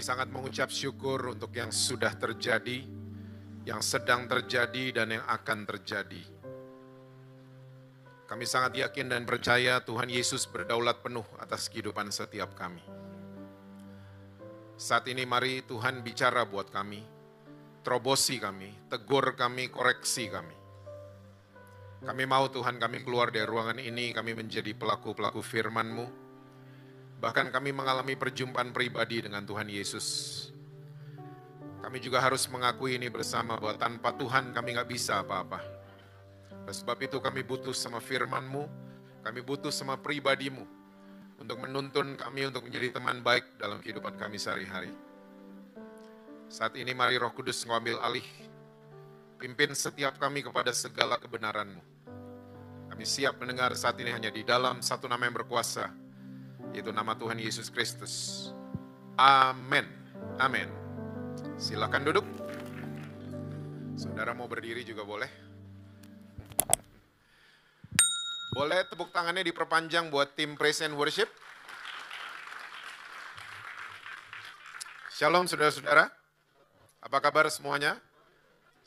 Kami sangat mengucap syukur untuk yang sudah terjadi, yang sedang terjadi, dan yang akan terjadi. Kami sangat yakin dan percaya Tuhan Yesus berdaulat penuh atas kehidupan setiap kami. Saat ini mari Tuhan bicara buat kami, terobosi kami, tegur kami, koreksi kami. Kami mau Tuhan kami keluar dari ruangan ini, kami menjadi pelaku-pelaku firman-Mu. Bahkan kami mengalami perjumpaan pribadi dengan Tuhan Yesus. Kami juga harus mengakui ini bersama bahwa tanpa Tuhan kami gak bisa apa-apa. Oleh sebab itu kami butuh sama firman-Mu, kami butuh sama pribadi-Mu untuk menuntun kami untuk menjadi teman baik dalam kehidupan kami sehari-hari. Saat ini mari Roh Kudus mengambil alih, pimpin setiap kami kepada segala kebenaran-Mu. Kami siap mendengar saat ini hanya di dalam satu nama yang berkuasa, yaitu nama Tuhan Yesus Kristus. Amin. Amin. Silakan duduk. Saudara mau berdiri juga boleh. Boleh tepuk tangannya diperpanjang buat tim Praise and Worship. Shalom saudara-saudara. Apa kabar semuanya?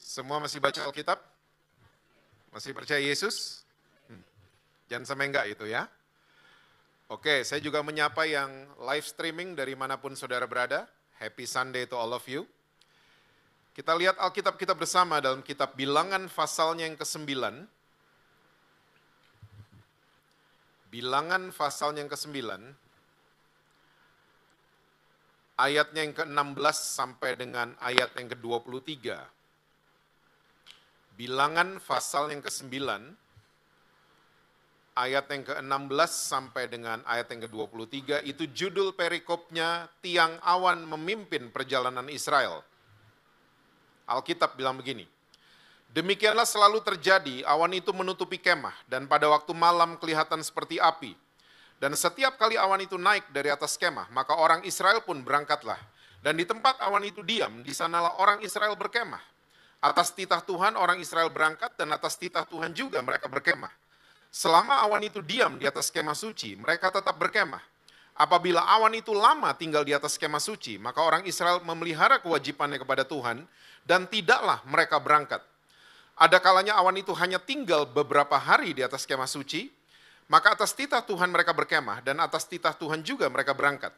Semua masih baca Alkitab? Masih percaya Yesus? Jangan sampai enggak itu ya. Oke, saya juga menyapa yang live streaming dari manapun saudara berada. Happy Sunday to all of you. Kita lihat Alkitab kita bersama dalam kitab Bilangan pasalnya yang ke-9. Bilangan pasalnya yang ke-9. Ayatnya yang ke-16 sampai dengan ayat yang ke-23. Bilangan pasal yang ke-9. Ayat yang ke-16 sampai dengan ayat yang ke-23, itu judul perikopnya, Tiang Awan Memimpin Perjalanan Israel. Alkitab bilang begini, demikianlah selalu terjadi, awan itu menutupi kemah, dan pada waktu malam kelihatan seperti api. Dan setiap kali awan itu naik dari atas kemah, maka orang Israel pun berangkatlah. Dan di tempat awan itu diam, di sanalah orang Israel berkemah. Atas titah Tuhan orang Israel berangkat, dan atas titah Tuhan juga mereka berkemah. Selama awan itu diam di atas kemah suci, mereka tetap berkemah. Apabila awan itu lama tinggal di atas kemah suci, maka orang Israel memelihara kewajibannya kepada Tuhan, dan tidaklah mereka berangkat. Ada kalanya awan itu hanya tinggal beberapa hari di atas kemah suci, maka atas titah Tuhan mereka berkemah, dan atas titah Tuhan juga mereka berangkat.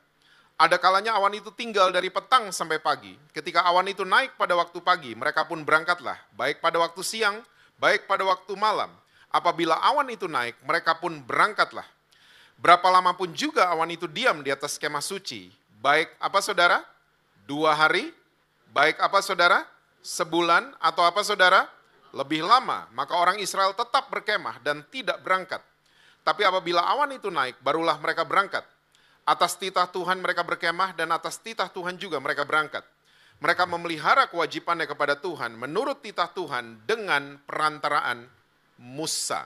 Ada kalanya awan itu tinggal dari petang sampai pagi. Ketika awan itu naik pada waktu pagi, mereka pun berangkatlah, baik pada waktu siang, baik pada waktu malam. Apabila awan itu naik, mereka pun berangkatlah. Berapa lama pun juga awan itu diam di atas kemah suci. Baik apa saudara? 2 hari. Baik apa saudara? Sebulan. Atau apa saudara? Lebih lama. Maka orang Israel tetap berkemah dan tidak berangkat. Tapi apabila awan itu naik, barulah mereka berangkat. Atas titah Tuhan mereka berkemah, dan atas titah Tuhan juga mereka berangkat. Mereka memelihara kewajibannya kepada Tuhan menurut titah Tuhan dengan perantaraan Musa.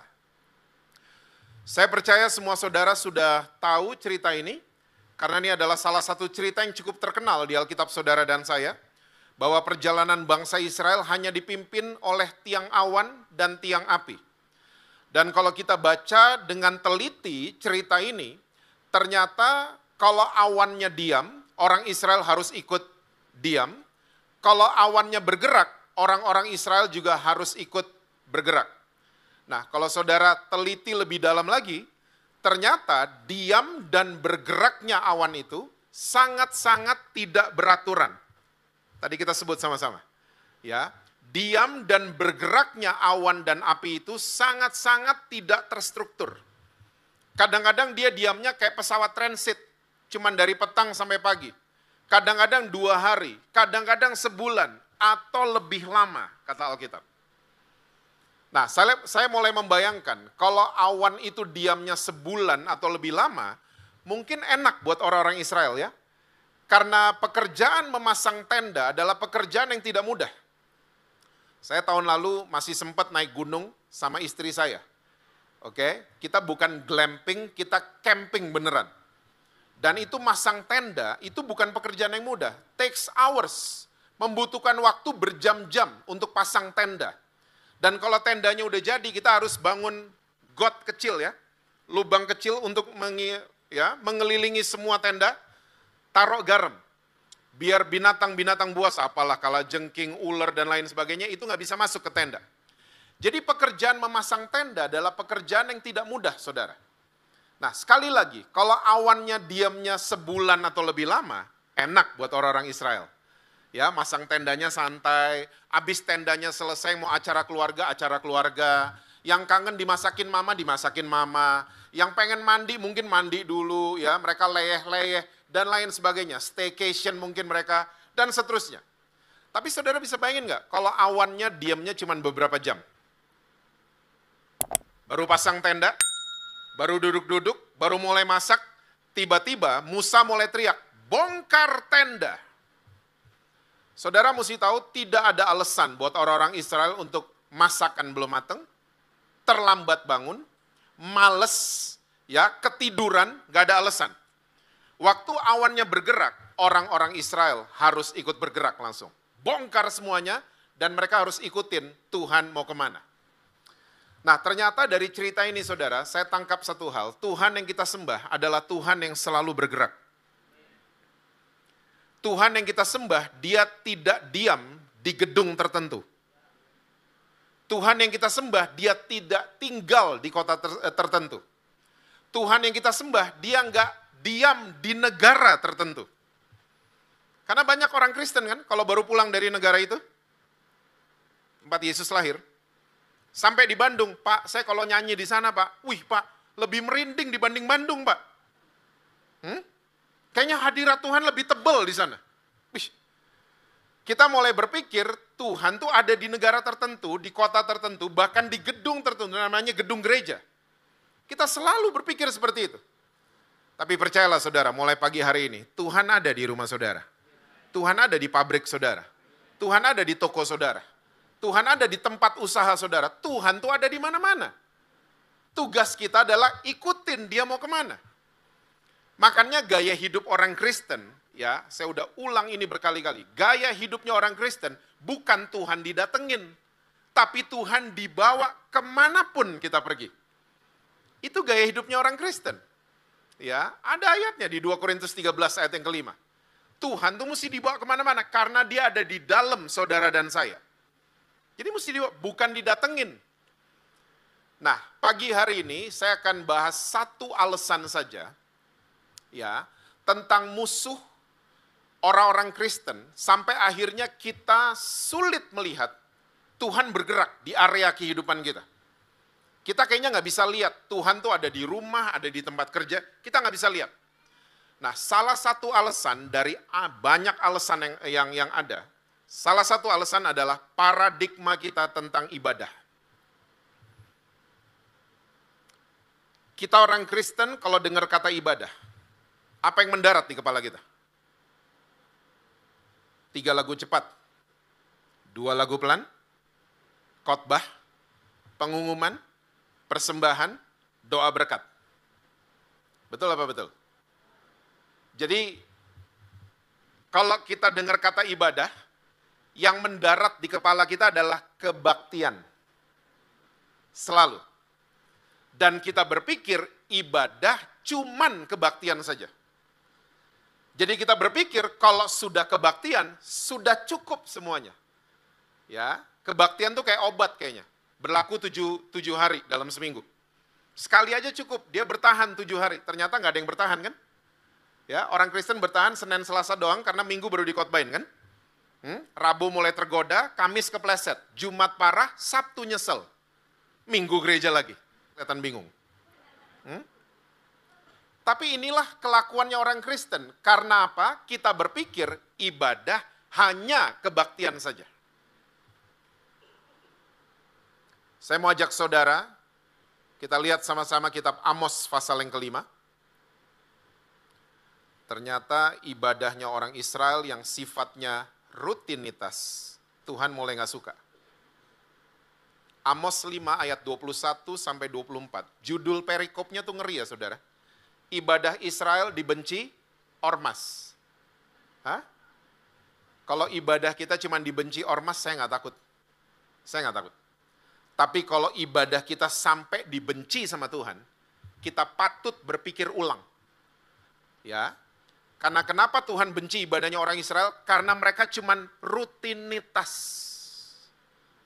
Saya percaya semua saudara sudah tahu cerita ini, karena ini adalah salah satu cerita yang cukup terkenal di Alkitab saudara dan saya, bahwa perjalanan bangsa Israel hanya dipimpin oleh tiang awan dan tiang api. Dan kalau kita baca dengan teliti cerita ini, ternyata kalau awannya diam, orang Israel harus ikut diam. Kalau awannya bergerak, orang-orang Israel juga harus ikut bergerak. Nah, kalau saudara teliti lebih dalam lagi, ternyata diam dan bergeraknya awan itu sangat-sangat tidak beraturan. Tadi kita sebut sama-sama. Ya, diam dan bergeraknya awan dan api itu sangat-sangat tidak terstruktur. Kadang-kadang dia diamnya kayak pesawat transit, cuman dari petang sampai pagi. Kadang-kadang 2 hari, kadang-kadang sebulan, atau lebih lama, kata Alkitab. Nah, saya mulai membayangkan, kalau awan itu diamnya sebulan atau lebih lama, mungkin enak buat orang-orang Israel ya. Karena pekerjaan memasang tenda adalah pekerjaan yang tidak mudah. Saya tahun lalu masih sempat naik gunung sama istri saya. Oke, kita bukan glamping, kita camping beneran. Dan itu masang tenda, itu bukan pekerjaan yang mudah. Takes hours, membutuhkan waktu berjam-jam untuk pasang tenda. Dan kalau tendanya udah jadi, kita harus bangun got kecil ya, lubang kecil untuk mengelilingi semua tenda, taruh garam. Biar binatang-binatang buas, apalah kalajengking, ular, dan lain sebagainya, itu nggak bisa masuk ke tenda. Jadi pekerjaan memasang tenda adalah pekerjaan yang tidak mudah, saudara. Nah, sekali lagi, kalau awannya diamnya sebulan atau lebih lama, enak buat orang-orang Israel. Ya, masang tendanya santai, habis tendanya selesai mau acara keluarga. Yang kangen dimasakin mama. Yang pengen mandi mungkin mandi dulu, ya, mereka leyeh-leyeh dan lain sebagainya. Staycation mungkin mereka dan seterusnya. Tapi saudara bisa bayangin nggak kalau awannya diamnya cuma beberapa jam? Baru pasang tenda, baru duduk-duduk, baru mulai masak, tiba-tiba Musa mulai teriak, bongkar tenda. Saudara mesti tahu tidak ada alasan buat orang-orang Israel untuk masakan belum matang, terlambat bangun, males, ya, ketiduran, gak ada alasan. Waktu awannya bergerak, orang-orang Israel harus ikut bergerak langsung. Bongkar semuanya dan mereka harus ikutin Tuhan mau kemana. Nah, ternyata dari cerita ini saudara, saya tangkap satu hal, Tuhan yang kita sembah adalah Tuhan yang selalu bergerak. Tuhan yang kita sembah, dia tidak diam di gedung tertentu. Tuhan yang kita sembah, dia tidak tinggal di kota tertentu. Tuhan yang kita sembah, dia nggak diam di negara tertentu. Karena banyak orang Kristen kan, kalau baru pulang dari negara itu, tempat Yesus lahir, sampai di Bandung, Pak, saya kalau nyanyi di sana, Pak, wih Pak, lebih merinding dibanding Bandung, Pak. Kayaknya hadirat Tuhan lebih tebal di sana. Wih. Kita mulai berpikir Tuhan tuh ada di negara tertentu, di kota tertentu, bahkan di gedung tertentu, namanya gedung gereja. Kita selalu berpikir seperti itu. Tapi percayalah saudara, mulai pagi hari ini, Tuhan ada di rumah saudara. Tuhan ada di pabrik saudara. Tuhan ada di toko saudara. Tuhan ada di tempat usaha saudara. Tuhan tuh ada di mana-mana. Tugas kita adalah ikutin dia mau kemana. Makanya gaya hidup orang Kristen, ya, saya udah ulang ini berkali-kali. Gaya hidupnya orang Kristen bukan Tuhan didatengin, tapi Tuhan dibawa kemanapun kita pergi. Itu gaya hidupnya orang Kristen. Ya, ada ayatnya di 2 Korintus 13 ayat yang kelima. Tuhan tuh mesti dibawa kemana-mana karena dia ada di dalam saudara dan saya. Jadi mesti dibawa, bukan didatengin. Nah, pagi hari ini saya akan bahas satu alasan saja, ya, tentang musuh orang-orang Kristen sampai akhirnya kita sulit melihat Tuhan bergerak di area kehidupan kita. Kita kayaknya nggak bisa lihat Tuhan tuh ada di rumah, ada di tempat kerja, kita nggak bisa lihat. Nah, salah satu alasan dari banyak alasan yang ada, salah satu alasan adalah paradigma kita tentang ibadah. Kita orang Kristen kalau dengar kata ibadah, apa yang mendarat di kepala kita? 3 lagu cepat, 2 lagu pelan, khotbah, pengumuman, persembahan, doa berkat. Betul apa betul? Jadi, kalau kita dengar kata ibadah, yang mendarat di kepala kita adalah kebaktian. Selalu. Dan kita berpikir ibadah cuman kebaktian saja. Jadi kita berpikir kalau sudah kebaktian, sudah cukup semuanya. Ya, kebaktian tuh kayak obat kayaknya. Berlaku 7 hari dalam seminggu. Sekali aja cukup, dia bertahan 7 hari. Ternyata nggak ada yang bertahan kan? Ya, orang Kristen bertahan Senin Selasa doang karena Minggu baru dikhotbahin kan? Rabu mulai tergoda, Kamis kepleset, Jumat parah, Sabtu nyesel. Minggu gereja lagi. Kelihatan bingung. Tapi inilah kelakuannya orang Kristen. Karena apa? Kita berpikir ibadah hanya kebaktian saja. Saya mau ajak saudara, kita lihat sama-sama kitab Amos pasal yang kelima. Ternyata ibadahnya orang Israel yang sifatnya rutinitas, Tuhan mulai gak suka. Amos 5 ayat 21 sampai 24. Judul perikopnya tuh ngeri ya saudara. Ibadah Israel dibenci ormas. Hah? Kalau ibadah kita cuma dibenci ormas, saya nggak takut. Saya nggak takut. Tapi kalau ibadah kita sampai dibenci sama Tuhan, kita patut berpikir ulang. Ya, Karena kenapa Tuhan benci ibadahnya orang Israel? Karena mereka cuman rutinitas.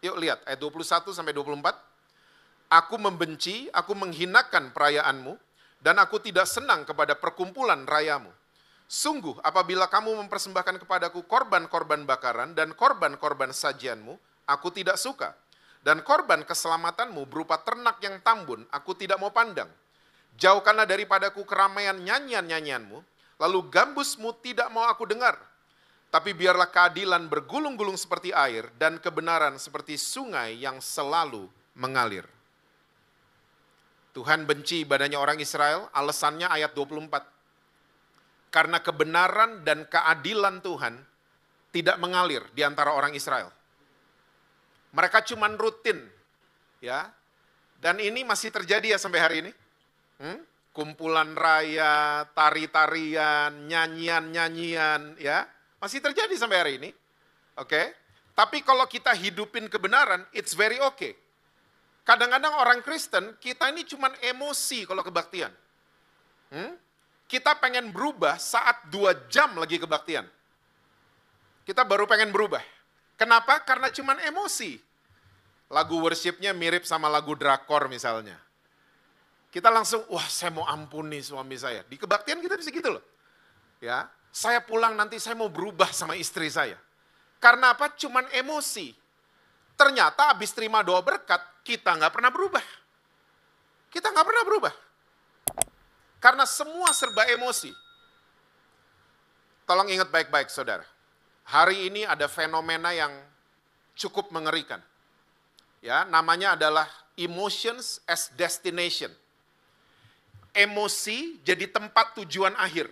Yuk lihat ayat 21 sampai 24. Aku membenci, aku menghinakan perayaanmu, dan aku tidak senang kepada perkumpulan rayamu. Sungguh apabila kamu mempersembahkan kepadaku korban-korban bakaran dan korban-korban sajianmu, aku tidak suka. Dan korban keselamatanmu berupa ternak yang tambun, aku tidak mau pandang. Jauhkanlah daripadaku keramaian nyanyian-nyanyianmu, lalu gambusmu tidak mau aku dengar. Tapi biarlah keadilan bergulung-gulung seperti air, dan kebenaran seperti sungai yang selalu mengalir. Tuhan benci ibadahnya orang Israel, alasannya ayat 24. Karena kebenaran dan keadilan Tuhan tidak mengalir di antara orang Israel. Mereka cuma rutin, ya. Dan ini masih terjadi ya sampai hari ini. Kumpulan raya, tari-tarian, nyanyian-nyanyian, ya. Masih terjadi sampai hari ini. Oke. Tapi kalau kita hidupin kebenaran, it's very okay. Kadang-kadang orang Kristen, kita ini cuma emosi kalau kebaktian. Kita pengen berubah saat 2 jam lagi kebaktian. Kita baru pengen berubah. Kenapa? Karena cuma emosi. Lagu worship-nya mirip sama lagu drakor misalnya. Kita langsung, wah saya mau ampuni suami saya. Di kebaktian kita bisa gitu loh. Ya, saya pulang nanti saya mau berubah sama istri saya. Karena apa? Cuman emosi. Ternyata habis terima doa berkat, kita nggak pernah berubah. Kita nggak pernah berubah. Karena semua serba emosi. Tolong ingat baik-baik saudara. Hari ini ada fenomena yang cukup mengerikan. Ya, namanya adalah emotions as destination. Emosi jadi tempat tujuan akhir.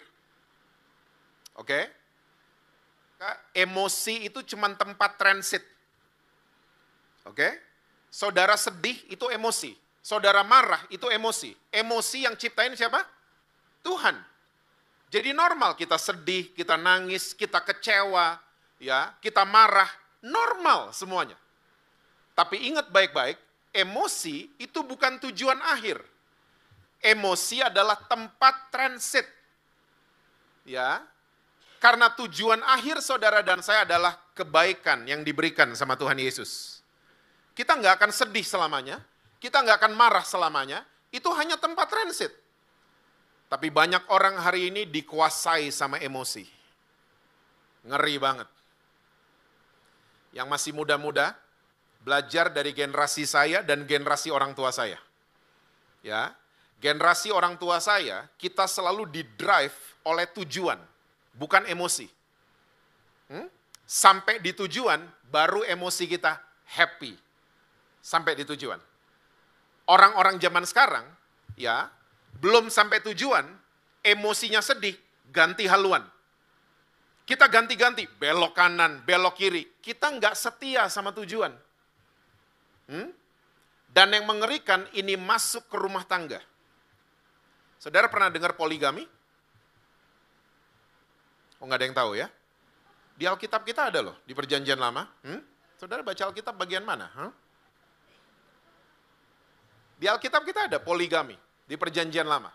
Oke? Emosi itu cuma tempat transit. Oke? Saudara sedih itu emosi. Saudara marah itu emosi. Emosi yang ciptain siapa? Tuhan. Jadi normal kita sedih, kita nangis, kita kecewa, ya, kita marah, normal semuanya. Tapi ingat baik-baik, emosi itu bukan tujuan akhir. Emosi adalah tempat transit. Ya. Karena tujuan akhir saudara dan saya adalah kebaikan yang diberikan sama Tuhan Yesus. Kita nggak akan sedih selamanya, kita nggak akan marah selamanya, itu hanya tempat transit. Tapi banyak orang hari ini dikuasai sama emosi. Ngeri banget. Yang masih muda-muda, belajar dari generasi saya dan generasi orang tua saya. Ya, generasi orang tua saya, kita selalu didrive oleh tujuan, bukan emosi. Sampai di tujuan, baru emosi kita happy. Sampai di tujuan. Orang-orang zaman sekarang, ya, belum sampai tujuan, emosinya sedih, ganti haluan. Kita ganti-ganti, belok kanan, belok kiri. Kita nggak setia sama tujuan. Dan yang mengerikan, ini masuk ke rumah tangga. Saudara pernah dengar poligami? Oh, nggak ada yang tahu ya? Di Alkitab kita ada loh, di Perjanjian Lama. Saudara baca Alkitab bagian mana? Di Alkitab kita ada poligami, di Perjanjian Lama.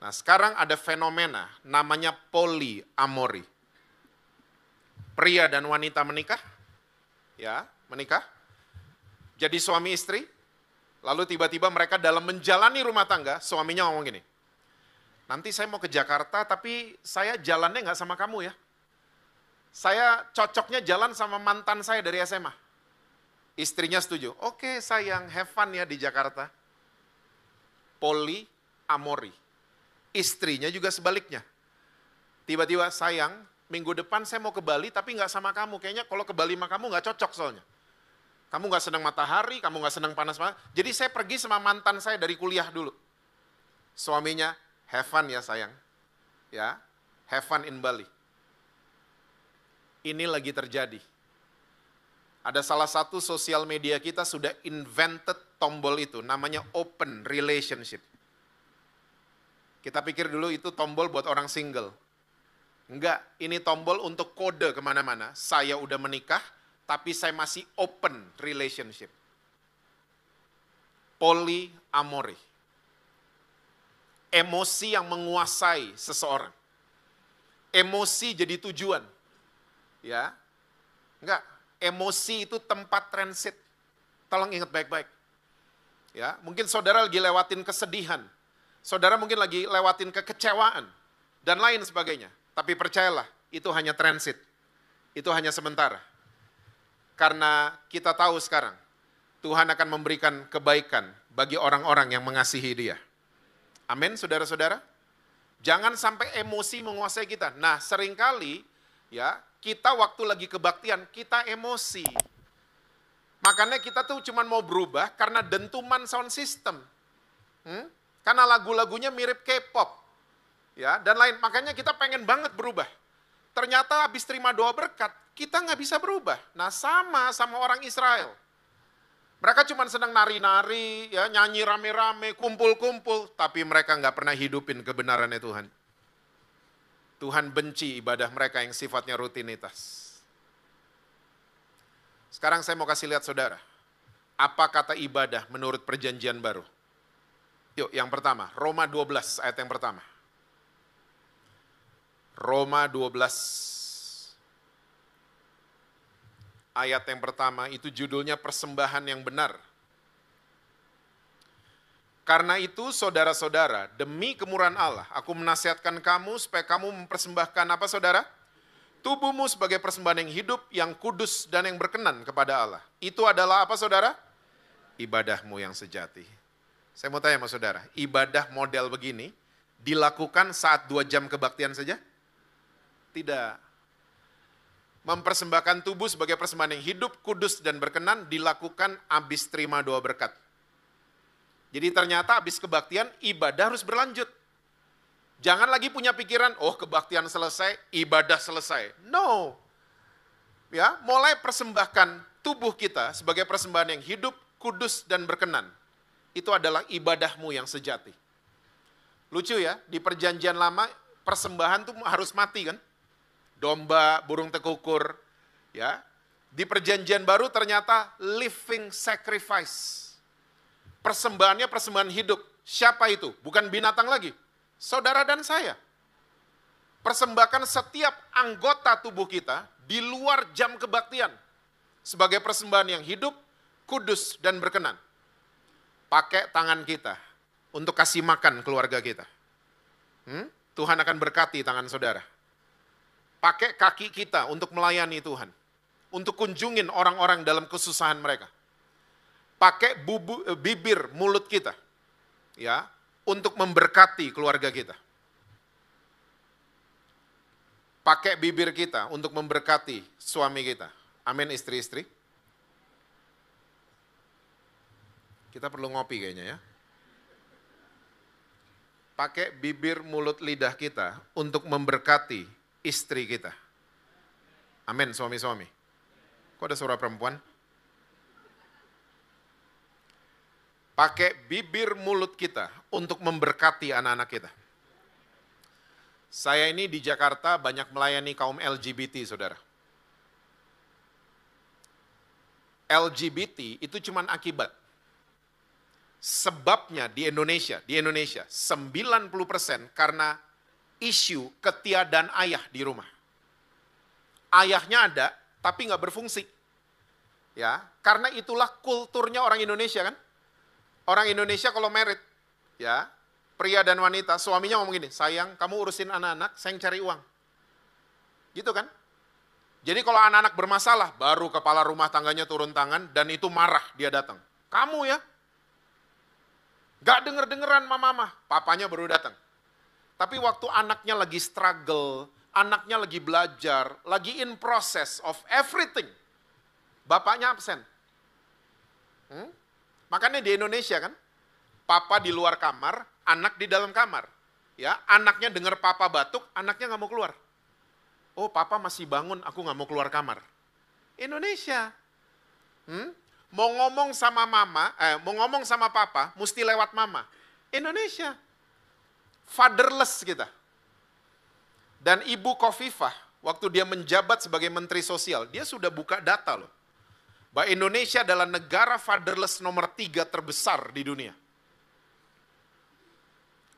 Nah, sekarang ada fenomena namanya poliamori. Pria dan wanita menikah, ya, menikah. Jadi suami istri, lalu tiba-tiba mereka dalam menjalani rumah tangga, suaminya ngomong gini, nanti saya mau ke Jakarta, tapi saya jalannya nggak sama kamu ya. Saya cocoknya jalan sama mantan saya dari SMA. Istrinya setuju, oke sayang, have fun ya di Jakarta. Poliamori. Istrinya juga sebaliknya. Tiba-tiba, sayang, minggu depan saya mau ke Bali tapi nggak sama kamu. Kayaknya kalau ke Bali sama kamu nggak cocok soalnya. Kamu nggak senang matahari, kamu nggak senang panas-panas. Jadi saya pergi sama mantan saya dari kuliah dulu. Suaminya, have fun ya sayang. Ya, have fun in Bali. Ini lagi terjadi. Ada salah satu sosial media kita sudah invented tombol itu, namanya open relationship. Kita pikir dulu itu tombol buat orang single. Enggak, ini tombol untuk kode kemana-mana. Saya udah menikah, tapi saya masih open relationship. Poliamori. Emosi yang menguasai seseorang. emosi jadi tujuan. Ya. Enggak, emosi itu tempat transit. Tolong ingat baik-baik. Ya, mungkin saudara lagi lewatin kesedihan. Saudara mungkin lagi lewatin kekecewaan dan lain sebagainya. Tapi percayalah, itu hanya transit. Itu hanya sementara. Karena kita tahu sekarang, Tuhan akan memberikan kebaikan bagi orang-orang yang mengasihi Dia. Amin, saudara-saudara. Jangan sampai emosi menguasai kita. Nah, seringkali ya, kita waktu lagi kebaktian, kita emosi. Makanya kita tuh cuma mau berubah karena dentuman sound system. Karena lagu-lagunya mirip K-pop. Ya, dan lain. Makanya kita pengen banget berubah. Ternyata habis terima doa berkat, kita nggak bisa berubah. Nah, sama orang Israel. Mereka cuma senang nari-nari, ya, nyanyi rame-rame, kumpul-kumpul. Tapi mereka nggak pernah hidupin kebenarannya Tuhan. Tuhan benci ibadah mereka yang sifatnya rutinitas. Sekarang saya mau kasih lihat saudara. Apa kata ibadah menurut perjanjian baru? Yuk, yang pertama, Roma 12 ayat yang pertama. Roma 12 ayat yang pertama itu judulnya persembahan yang benar. Karena itu saudara-saudara, demi kemurahan Allah, aku menasihatkan kamu supaya kamu mempersembahkan apa saudara? Tubuhmu sebagai persembahan yang hidup, yang kudus dan yang berkenan kepada Allah. Itu adalah apa saudara? Ibadahmu yang sejati. Saya mau tanya sama saudara, ibadah model begini dilakukan saat 2 jam kebaktian saja? Tidak. Mempersembahkan tubuh sebagai persembahan yang hidup, kudus dan berkenan dilakukan habis terima doa berkat. Jadi ternyata habis kebaktian, ibadah harus berlanjut. Jangan lagi punya pikiran, oh kebaktian selesai, ibadah selesai. No. Ya, mulai persembahkan tubuh kita sebagai persembahan yang hidup, kudus dan berkenan. Itu adalah ibadahmu yang sejati. Lucu ya, di perjanjian lama persembahan tuh harus mati kan? Domba, burung tekukur, ya. Di perjanjian baru ternyata living sacrifice. Persembahannya persembahan hidup. Siapa itu? Bukan binatang lagi. Saudara dan saya. Persembahkan setiap anggota tubuh kita di luar jam kebaktian. Sebagai persembahan yang hidup, kudus, dan berkenan. Pakai tangan kita untuk kasih makan keluarga kita. Tuhan akan berkati tangan saudara. Pakai kaki kita untuk melayani Tuhan. Untuk kunjungin orang-orang dalam kesusahan mereka. Pakai bibir mulut kita, ya, untuk memberkati keluarga kita. Pakai bibir kita untuk memberkati suami kita. Amin, istri-istri. Kita perlu ngopi kayaknya ya. Pakai bibir, mulut, lidah kita untuk memberkati istri kita. Amin, suami-suami. Kok ada suara perempuan? Pakai bibir mulut kita untuk memberkati anak-anak kita. Saya ini di Jakarta banyak melayani kaum LGBT, saudara. LGBT itu cuma akibat. Sebabnya di Indonesia 90% karena isu ketiadaan ayah di rumah. Ayahnya ada, tapi nggak berfungsi. Ya, karena itulah kulturnya orang Indonesia kan. Orang Indonesia kalau married, ya, pria dan wanita, suaminya ngomong gini, sayang kamu urusin anak-anak, saya yang cari uang. Gitu kan? Jadi kalau anak-anak bermasalah, baru kepala rumah tangganya turun tangan, dan itu marah dia datang. Kamu ya? Gak denger-dengeran mama, papanya baru datang. Tapi waktu anaknya lagi struggle, anaknya lagi belajar, lagi in process of everything, bapaknya absen. Makanya di Indonesia kan, papa di luar kamar, anak di dalam kamar. Ya, anaknya dengar papa batuk, anaknya nggak mau keluar. Oh, papa masih bangun, aku nggak mau keluar kamar. Indonesia. Mau ngomong sama mau ngomong sama papa, mesti lewat mama. Indonesia. Fatherless kita. Dan Ibu Khofifah, waktu dia menjabat sebagai Menteri Sosial, dia sudah buka data loh. Bahwa Indonesia adalah negara fatherless nomor 3 terbesar di dunia.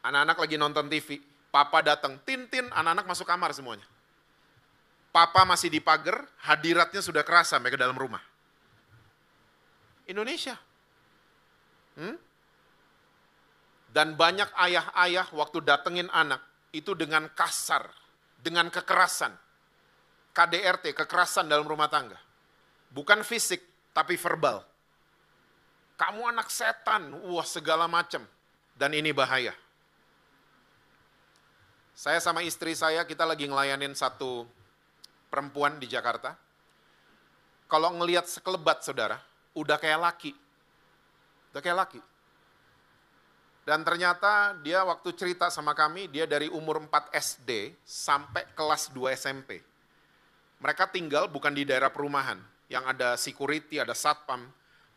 Anak-anak lagi nonton TV, Papa datang, Tintin, anak-anak masuk kamar semuanya. Papa masih di pagar, hadiratnya sudah kerasa sampai ke dalam rumah. Indonesia. Dan banyak ayah-ayah waktu datengin anak, itu dengan kasar, dengan kekerasan. KDRT, kekerasan dalam rumah tangga. Bukan fisik, tapi verbal. Kamu anak setan, wah segala macam. Dan ini bahaya. Saya sama istri saya, kita lagi ngelayanin satu perempuan di Jakarta. Kalau ngelihat sekelebat saudara, udah kayak laki. Udah kayak laki. Dan ternyata dia waktu cerita sama kami, dia dari umur 4 SD sampai kelas 2 SMP. Mereka tinggal bukan di daerah perumahan, yang ada security, ada satpam.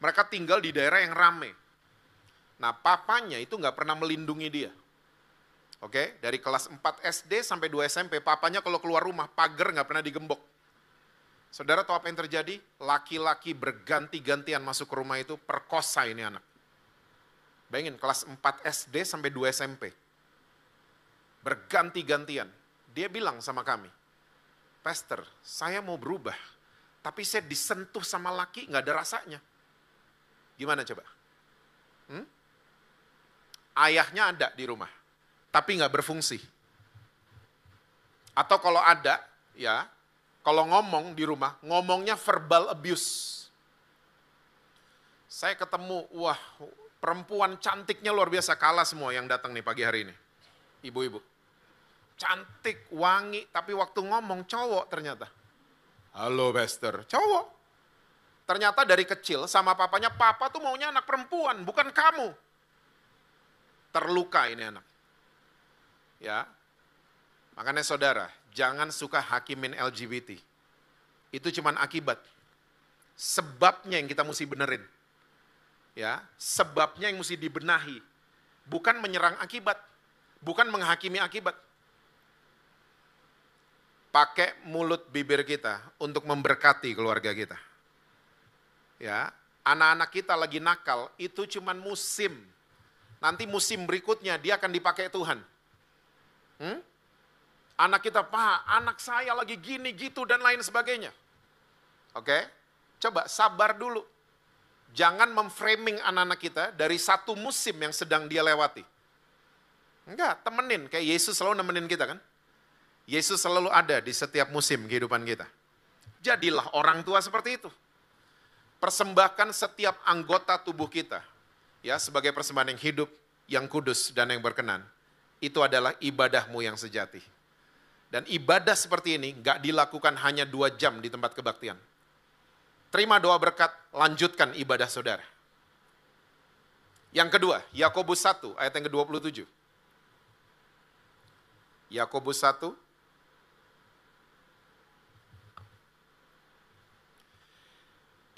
Mereka tinggal di daerah yang rame. Nah, papanya itu nggak pernah melindungi dia. Oke, dari kelas 4 SD sampai 2 SMP, papanya kalau keluar rumah, pagar nggak pernah digembok. Saudara tahu apa yang terjadi? Laki-laki berganti-gantian masuk ke rumah itu, perkosa ini anak. Bayangin, kelas 4 SD sampai 2 SMP. Berganti-gantian. Dia bilang sama kami, Pastor, saya mau berubah, tapi saya disentuh sama laki, nggak ada rasanya. Gimana coba? Ayahnya ada di rumah, tapi nggak berfungsi. Atau kalau ada, ya, kalau ngomong di rumah, ngomongnya verbal abuse. Saya ketemu, wah, perempuan cantiknya luar biasa, kalah semua yang datang nih pagi hari ini. Ibu-ibu. Cantik, wangi, tapi waktu ngomong cowok ternyata. Halo Pastor, cowok. Ternyata dari kecil sama papanya, papa tuh maunya anak perempuan, bukan kamu. Terluka ini anak. Ya. Makanya saudara, jangan suka hakimin LGBT. Itu cuman akibat. Sebabnya yang kita mesti benerin. Ya, sebabnya yang mesti dibenahi. Bukan menyerang akibat, bukan menghakimi akibat. Pakai mulut bibir kita untuk memberkati keluarga kita. Ya, anak-anak kita lagi nakal, itu cuman musim. Nanti musim berikutnya dia akan dipakai Tuhan. Anak kita, Pak, anak saya lagi gini, gitu, dan lain sebagainya. Oke, coba sabar dulu. Jangan memframing anak-anak kita dari satu musim yang sedang dia lewati. Enggak, temenin. Kayak Yesus selalu nemenin kita kan. Yesus selalu ada di setiap musim kehidupan kita. Jadilah orang tua seperti itu. Persembahkan setiap anggota tubuh kita. Ya, sebagai persembahan yang hidup, yang kudus, dan yang berkenan. Itu adalah ibadahmu yang sejati. Dan ibadah seperti ini enggak dilakukan hanya 2 jam di tempat kebaktian. Terima doa berkat, lanjutkan ibadah saudara. Yang kedua, Yakobus 1 ayat yang ke-27. Yakobus 1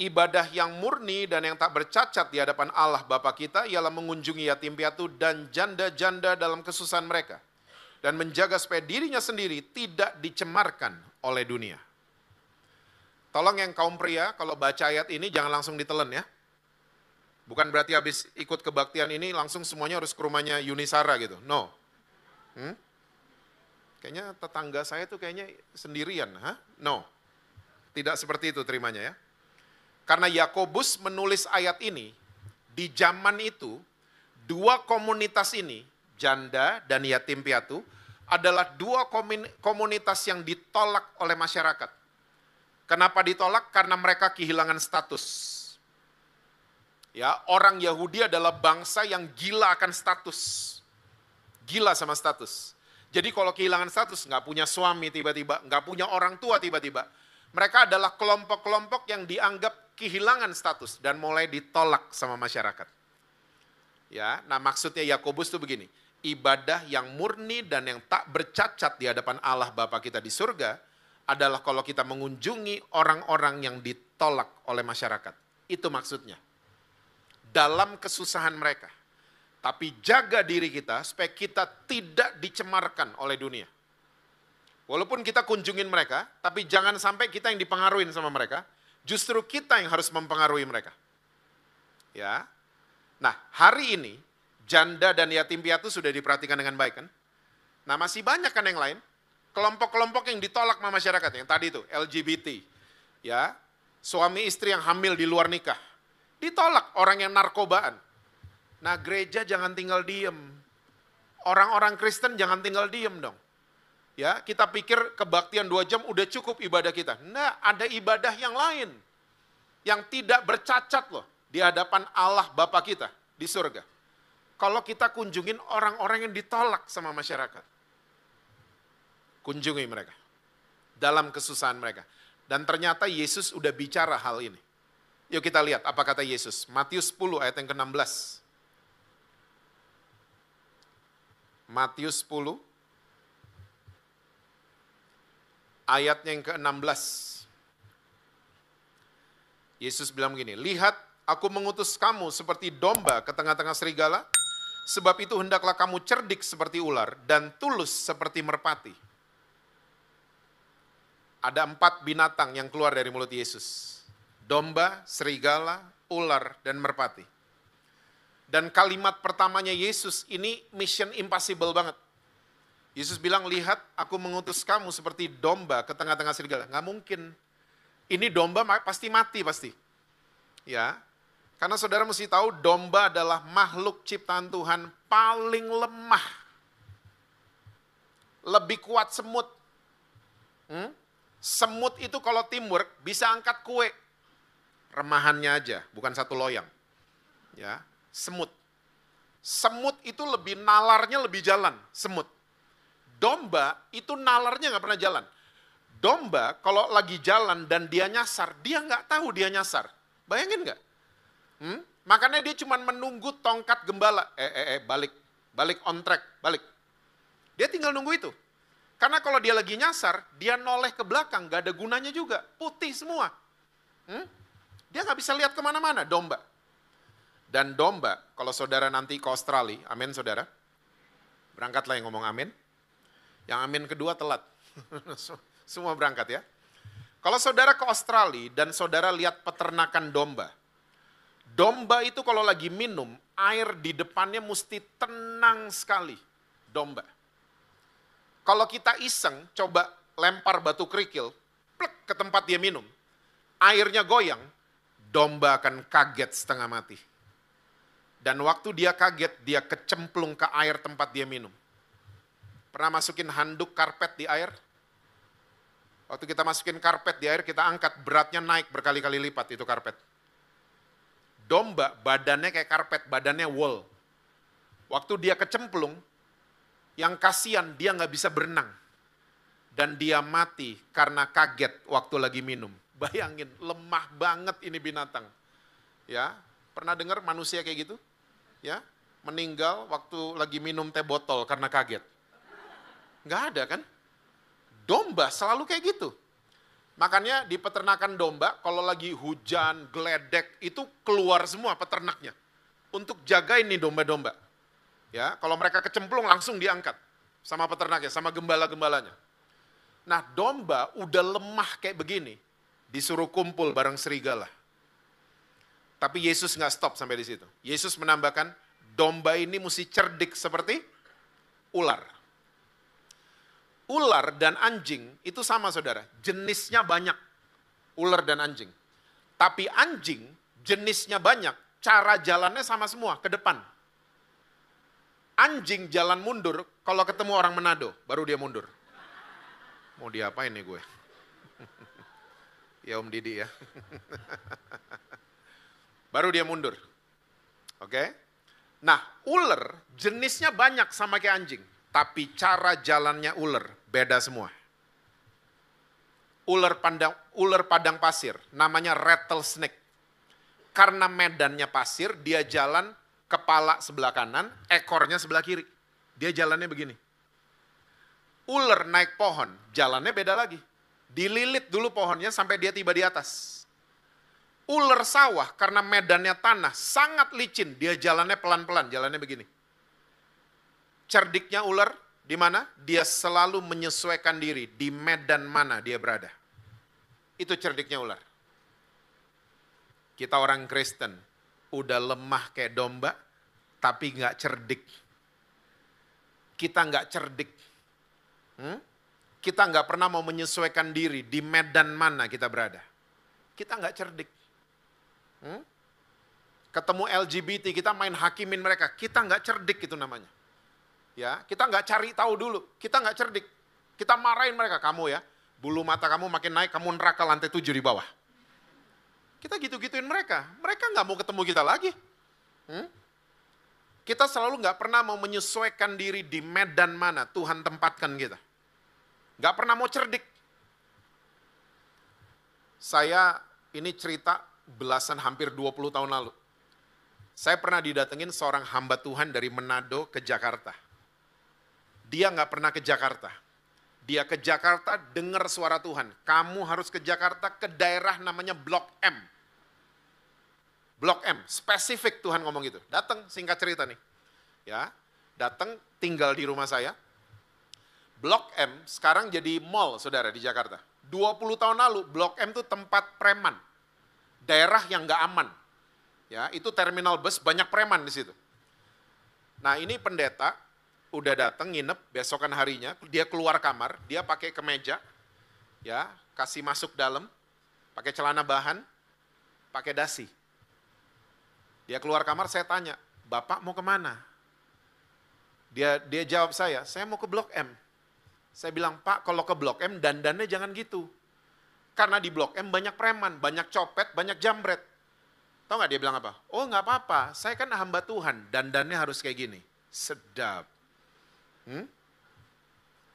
ibadah yang murni dan yang tak bercacat di hadapan Allah Bapa kita ialah mengunjungi yatim piatu dan janda-janda dalam kesusahan mereka dan menjaga supaya dirinya sendiri tidak dicemarkan oleh dunia. Tolong yang kaum pria, kalau baca ayat ini jangan langsung ditelan ya. Bukan berarti habis ikut kebaktian ini langsung semuanya harus ke rumahnya Yunisara gitu. No. Kayaknya tetangga saya tuh kayaknya sendirian. No. Tidak seperti itu terimanya ya. Karena Yakobus menulis ayat ini, di zaman itu, 2 komunitas ini, janda dan yatim piatu, adalah 2 komunitas yang ditolak oleh masyarakat. Kenapa ditolak? Karena mereka kehilangan status. Ya, orang Yahudi adalah bangsa yang gila akan status. Gila sama status. Jadi kalau kehilangan status, nggak punya suami tiba-tiba, nggak punya orang tua tiba-tiba. Mereka adalah kelompok-kelompok yang dianggap kehilangan status dan mulai ditolak sama masyarakat. Ya, nah maksudnya Yakobus itu begini, ibadah yang murni dan yang tak bercacat di hadapan Allah Bapa kita di surga adalah kalau kita mengunjungi orang-orang yang ditolak oleh masyarakat. Itu maksudnya. Dalam kesusahan mereka. Tapi jaga diri kita supaya kita tidak dicemarkan oleh dunia. Walaupun kita kunjungin mereka, tapi jangan sampai kita yang dipengaruhi sama mereka. Justru kita yang harus mempengaruhi mereka. Ya. Nah, hari ini janda dan yatim piatu sudah diperhatikan dengan baik kan? Nah masih banyak kan yang lain. Kelompok-kelompok yang ditolak sama masyarakat. Yang tadi itu LGBT. Ya, suami istri yang hamil di luar nikah. Ditolak orang yang narkobaan. Nah gereja jangan tinggal diem. Orang-orang Kristen jangan tinggal diem dong. Ya, kita pikir kebaktian 2 jam udah cukup ibadah kita. Nah, ada ibadah yang lain. Yang tidak bercacat loh. Di hadapan Allah Bapa kita di surga. Kalau kita kunjungin orang-orang yang ditolak sama masyarakat. Kunjungi mereka. Dalam kesusahan mereka. Dan ternyata Yesus udah bicara hal ini. Yuk kita lihat apa kata Yesus. Matius 10 ayat yang ke-16. Matius 10 ayatnya yang ke-16. Yesus bilang begini, lihat aku mengutus kamu seperti domba ke tengah-tengah serigala, sebab itu hendaklah kamu cerdik seperti ular dan tulus seperti merpati. Ada 4 binatang yang keluar dari mulut Yesus. Domba, serigala, ular, dan merpati. Dan kalimat pertamanya Yesus ini mission impossible banget. Yesus bilang, lihat aku mengutus kamu seperti domba ke tengah-tengah serigala. Nggak mungkin. Ini domba pasti mati pasti. Ya, karena saudara mesti tahu domba adalah makhluk ciptaan Tuhan paling lemah. Lebih kuat semut. Semut itu kalau teamwork bisa angkat kue. Remahannya aja, bukan satu loyang. Ya, semut. Semut itu lebih nalarnya lebih jalan, semut. Domba itu nalarnya nggak pernah jalan. Domba kalau lagi jalan dan dia nyasar, dia nggak tahu dia nyasar. Bayangin nggak? Makanya dia cuma menunggu tongkat gembala. Balik on track, balik. Dia tinggal nunggu itu. Karena kalau dia lagi nyasar, dia noleh ke belakang, nggak ada gunanya juga. Putih semua. Dia nggak bisa lihat kemana-mana, domba. Dan domba, kalau saudara nanti ke Australia, amin saudara. Berangkatlah yang ngomong amin. Yang amin kedua telat. Semua berangkat ya. Kalau saudara ke Australia dan saudara lihat peternakan domba. Domba itu kalau lagi minum, air di depannya mesti tenang sekali. Domba. Kalau kita iseng, coba lempar batu kerikil, plek ke tempat dia minum. Airnya goyang, domba akan kaget setengah mati. Dan waktu dia kaget, dia kecemplung ke air tempat dia minum. Pernah masukin handuk karpet di air? Waktu kita masukin karpet di air, kita angkat, beratnya naik berkali-kali lipat itu karpet. Domba, badannya kayak karpet, badannya wool. Waktu dia kecemplung, yang kasihan dia nggak bisa berenang. Dan dia mati karena kaget waktu lagi minum. Bayangin, lemah banget ini binatang. Ya, pernah dengar manusia kayak gitu? Ya, meninggal waktu lagi minum teh botol karena kaget. Nggak ada kan? Domba selalu kayak gitu. Makanya di peternakan domba, kalau lagi hujan, geledek, itu keluar semua peternaknya. Untuk jagain nih domba-domba. Ya, kalau mereka kecemplung langsung diangkat. Sama peternaknya, sama gembala-gembalanya. Nah, domba udah lemah kayak begini. Disuruh kumpul bareng serigala. Tapi Yesus nggak stop sampai di situ. Yesus menambahkan, domba ini mesti cerdik seperti ular. Ular dan anjing itu sama saudara, jenisnya banyak. Ular dan anjing. Tapi anjing jenisnya banyak, cara jalannya sama semua, ke depan. Anjing jalan mundur, kalau ketemu orang Manado, baru dia mundur. Mau diapain nih gue? Ya Om Didi ya. Baru dia mundur. Oke? Nah, ular jenisnya banyak sama kayak anjing. Tapi cara jalannya ular beda semua. Ular padang pasir, namanya rattlesnake. Karena medannya pasir, dia jalan kepala sebelah kanan, ekornya sebelah kiri. Dia jalannya begini. Ular naik pohon, jalannya beda lagi. Dililit dulu pohonnya sampai dia tiba di atas. Ular sawah karena medannya tanah sangat licin, dia jalannya pelan-pelan, jalannya begini. Cerdiknya ular di mana? Dia selalu menyesuaikan diri di medan mana dia berada. Itu cerdiknya ular. Kita orang Kristen udah lemah kayak domba, tapi nggak cerdik. Kita nggak cerdik. Kita nggak pernah mau menyesuaikan diri di medan mana kita berada. Kita nggak cerdik. Ketemu LGBT, kita main hakimin mereka. Kita nggak cerdik itu namanya. Ya, kita nggak cari tahu dulu. Kita nggak cerdik. Kita marahin mereka. Kamu ya, bulu mata kamu makin naik, kamu neraka lantai 7 di bawah. Kita gitu-gituin mereka. Mereka nggak mau ketemu kita lagi. Kita selalu nggak pernah mau menyesuaikan diri di medan mana Tuhan tempatkan kita. Nggak pernah mau cerdik. Saya ini cerita belasan hampir 20 tahun lalu. Saya pernah didatengin seorang hamba Tuhan dari Manado ke Jakarta. Dia nggak pernah ke Jakarta. Dia ke Jakarta dengar suara Tuhan. Kamu harus ke Jakarta ke daerah namanya Blok M. Blok M, spesifik Tuhan ngomong gitu. Datang, singkat cerita nih. Ya, datang tinggal di rumah saya. Blok M sekarang jadi mall, saudara, di Jakarta. 20 tahun lalu, Blok M itu tempat preman. Daerah yang nggak aman. Ya, itu terminal bus, banyak preman di situ. Nah, ini pendeta udah datang nginep besokan harinya, dia keluar kamar, dia pakai kemeja, ya, kasih masuk dalam, pakai celana bahan, pakai dasi. Dia keluar kamar, saya tanya, Bapak mau kemana? Dia jawab saya mau ke Blok M. Saya bilang, Pak, kalau ke Blok M, dandannya jangan gitu. Karena di Blok M banyak preman, banyak copet, banyak jambret. Tahu nggak dia bilang apa? Oh, nggak apa-apa, saya kan hamba Tuhan, dandannya harus kayak gini. Sedap.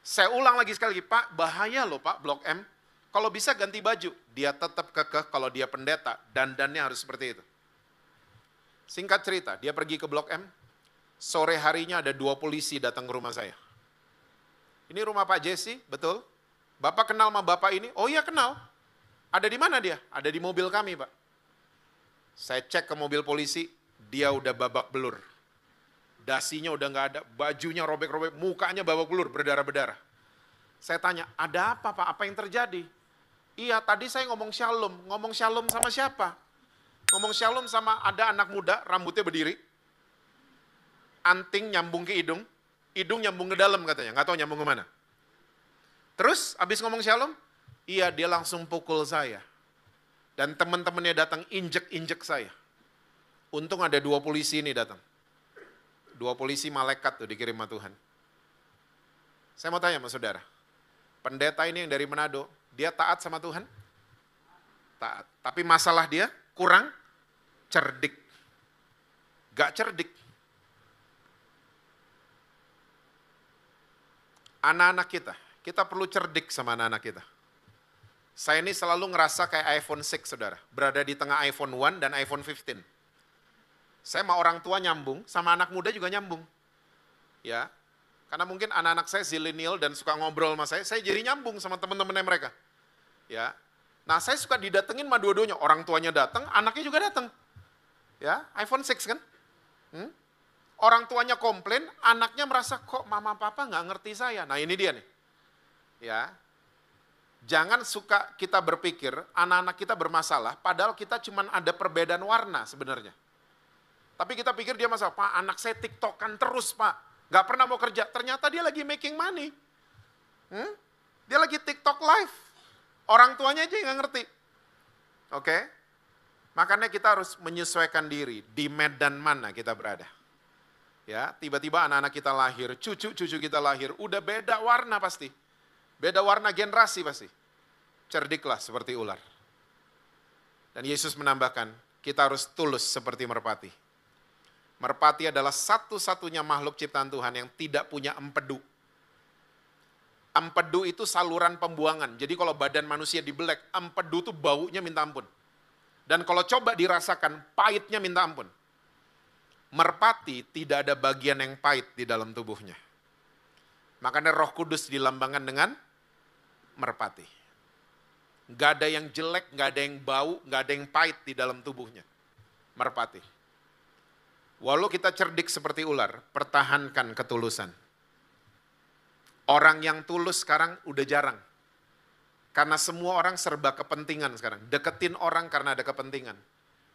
Saya ulang lagi sekali lagi, Pak, bahaya loh Pak, Blok M. Kalau bisa ganti baju. Dia tetap kekeh kalau dia pendeta, dandannya harus seperti itu. Singkat cerita, dia pergi ke Blok M, sore harinya ada 2 polisi datang ke rumah saya. Ini rumah Pak Jesse, betul? Bapak kenal sama Bapak ini? Oh iya kenal. Ada di mana dia? Ada di mobil kami, Pak. Saya cek ke mobil polisi, dia udah babak belur. Dasinya udah nggak ada, bajunya robek-robek, mukanya babak belur, berdarah-berdarah. Saya tanya, ada apa Pak? Apa yang terjadi? Iya, tadi saya ngomong shalom sama siapa? Ngomong shalom sama ada anak muda, rambutnya berdiri, anting nyambung ke hidung nyambung ke dalam katanya, nggak tahu nyambung kemana. Terus abis ngomong shalom, iya dia langsung pukul saya. Dan teman-temannya datang injek-injek saya. Untung ada 2 polisi ini datang. 2 polisi malaikat tuh dikirim sama Tuhan. Saya mau tanya sama saudara, pendeta ini yang dari Manado, dia taat sama Tuhan? Taat. Tapi masalah dia kurang cerdik. Gak cerdik. Anak-anak kita perlu cerdik sama anak-anak kita. Saya ini selalu ngerasa kayak iPhone 6, saudara. Berada di tengah iPhone 1 dan iPhone 15. Saya sama orang tua nyambung, sama anak muda juga nyambung. Ya, karena mungkin anak-anak saya zilenial dan suka ngobrol sama saya jadi nyambung sama teman-temannya mereka. Ya, nah saya suka didatengin sama dua-duanya. Orang tuanya datang, anaknya juga datang. Ya, iPhone 6 kan? Orang tuanya komplain, anaknya merasa kok mama papa nggak ngerti saya. Nah ini dia nih. Ya, jangan suka kita berpikir anak-anak kita bermasalah, padahal kita cuma ada perbedaan warna sebenarnya. Tapi kita pikir dia masalah, Pak anak saya tiktokan terus Pak, nggak pernah mau kerja. Ternyata dia lagi making money. Dia lagi TikTok live. Orang tuanya aja yang nggak ngerti. Oke? Makanya kita harus menyesuaikan diri di medan mana kita berada. Ya, tiba-tiba anak-anak kita lahir, cucu-cucu kita lahir, udah beda warna pasti. Beda warna generasi pasti. Cerdiklah seperti ular. Dan Yesus menambahkan, kita harus tulus seperti merpati. Merpati adalah satu-satunya makhluk ciptaan Tuhan yang tidak punya empedu. Empedu itu saluran pembuangan. Jadi kalau badan manusia dibelek, empedu itu baunya minta ampun. Dan kalau coba dirasakan, pahitnya minta ampun. Merpati tidak ada bagian yang pahit di dalam tubuhnya. Makanya Roh Kudus dilambangkan dengan merpati. Gak ada yang jelek, gak ada yang bau, gak ada yang pahit di dalam tubuhnya. Merpati. Walau kita cerdik seperti ular, pertahankan ketulusan. Orang yang tulus sekarang udah jarang. Karena semua orang serba kepentingan sekarang. Deketin orang karena ada kepentingan.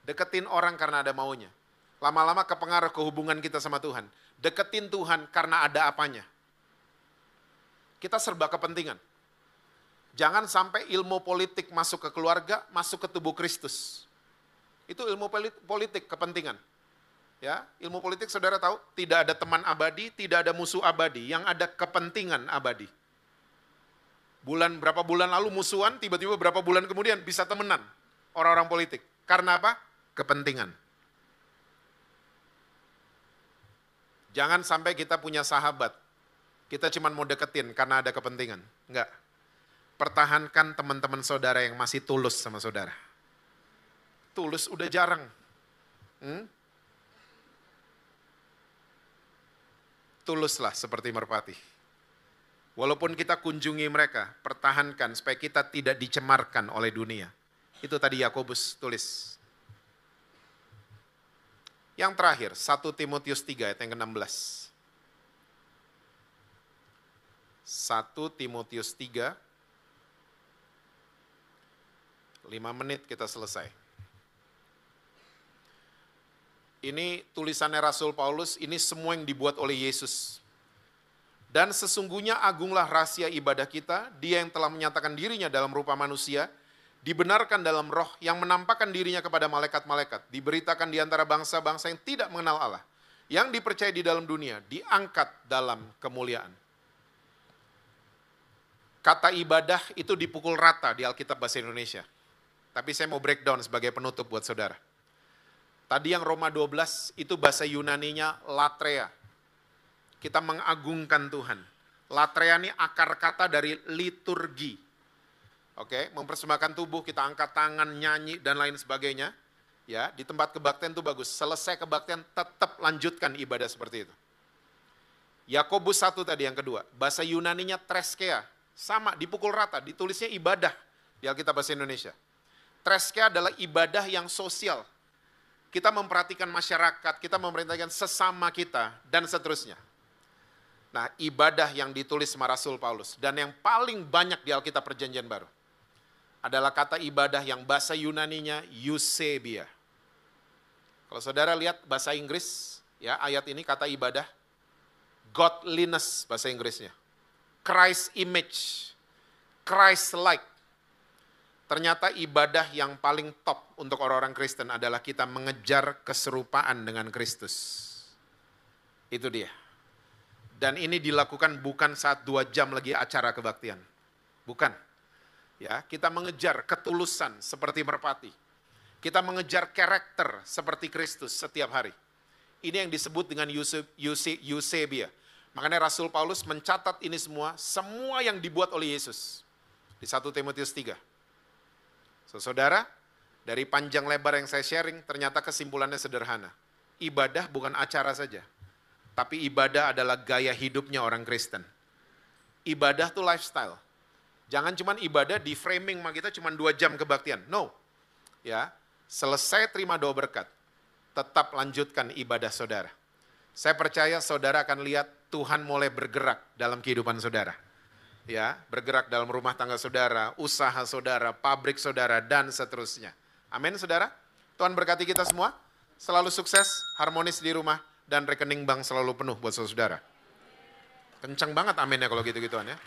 Deketin orang karena ada maunya. Lama-lama kepengaruh ke hubungan kita sama Tuhan. Deketin Tuhan karena ada apanya. Kita serba kepentingan. Jangan sampai ilmu politik masuk ke keluarga, masuk ke tubuh Kristus. Itu ilmu politik, kepentingan. Ya, ilmu politik saudara tahu, tidak ada teman abadi, tidak ada musuh abadi, yang ada kepentingan abadi. Berapa bulan lalu musuhan, tiba-tiba berapa bulan kemudian bisa temenan orang-orang politik. Karena apa? Kepentingan. Jangan sampai kita punya sahabat, kita cuma mau deketin karena ada kepentingan. Enggak. Pertahankan teman-teman saudara yang masih tulus sama saudara. Tulus udah jarang. Tuluslah seperti merpati. Walaupun kita kunjungi mereka, pertahankan supaya kita tidak dicemarkan oleh dunia. Itu tadi Yakobus tulis. Yang terakhir, 1 Timotius 3 ayat yang ke-16. 1 Timotius 3, 5 menit kita selesai. Ini tulisannya Rasul Paulus, ini semua yang dibuat oleh Yesus. Dan sesungguhnya agunglah rahasia ibadah kita, dia yang telah menyatakan dirinya dalam rupa manusia, dibenarkan dalam roh yang menampakkan dirinya kepada malaikat-malaikat, diberitakan di antara bangsa-bangsa yang tidak mengenal Allah, yang dipercaya di dalam dunia, diangkat dalam kemuliaan. Kata ibadah itu dipukul rata di Alkitab Bahasa Indonesia. Tapi saya mau breakdown sebagai penutup buat saudara. Tadi yang Roma 12 itu bahasa Yunaninya latreia. Kita mengagungkan Tuhan. Latreia ini akar kata dari liturgi. Oke, mempersembahkan tubuh, kita angkat tangan, nyanyi, dan lain sebagainya. Ya, di tempat kebaktian itu bagus. Selesai kebaktian, tetap lanjutkan ibadah seperti itu. Yakobus 1 tadi yang kedua. Bahasa Yunaninya treskeia. Sama, dipukul rata, ditulisnya ibadah di Alkitab Bahasa Indonesia. Treskeia adalah ibadah yang sosial. Kita memperhatikan masyarakat, kita memperhatikan sesama kita, dan seterusnya. Nah, ibadah yang ditulis sama Rasul Paulus, dan yang paling banyak di Alkitab Perjanjian Baru, adalah kata ibadah yang bahasa Yunaninya eusebia. Kalau saudara lihat bahasa Inggris, ya ayat ini kata ibadah, godliness bahasa Inggrisnya. Christ image, Christ-like. Ternyata ibadah yang paling top untuk orang-orang Kristen adalah kita mengejar keserupaan dengan Kristus. Itu dia. Dan ini dilakukan bukan saat 2 jam lagi acara kebaktian. Bukan. Ya, kita mengejar ketulusan seperti merpati. Kita mengejar karakter seperti Kristus setiap hari. Ini yang disebut dengan eusebia. Makanya Rasul Paulus mencatat ini semua yang dibuat oleh Yesus. Di 1 Timotius 3. Saudara, dari panjang lebar yang saya sharing, ternyata kesimpulannya sederhana. Ibadah bukan acara saja. Tapi ibadah adalah gaya hidupnya orang Kristen. Ibadah itu lifestyle. Jangan cuma ibadah di framing sama kita cuma 2 jam kebaktian. No. Ya, selesai terima doa berkat, tetap lanjutkan ibadah saudara. Saya percaya saudara akan lihat Tuhan mulai bergerak dalam kehidupan saudara. Ya, bergerak dalam rumah tangga saudara, usaha saudara, pabrik saudara, dan seterusnya. Amin, saudara. Tuhan berkati kita semua. Selalu sukses, harmonis di rumah, dan rekening bank selalu penuh buat saudara. Kencang banget aminnya kalau gitu-gituan ya.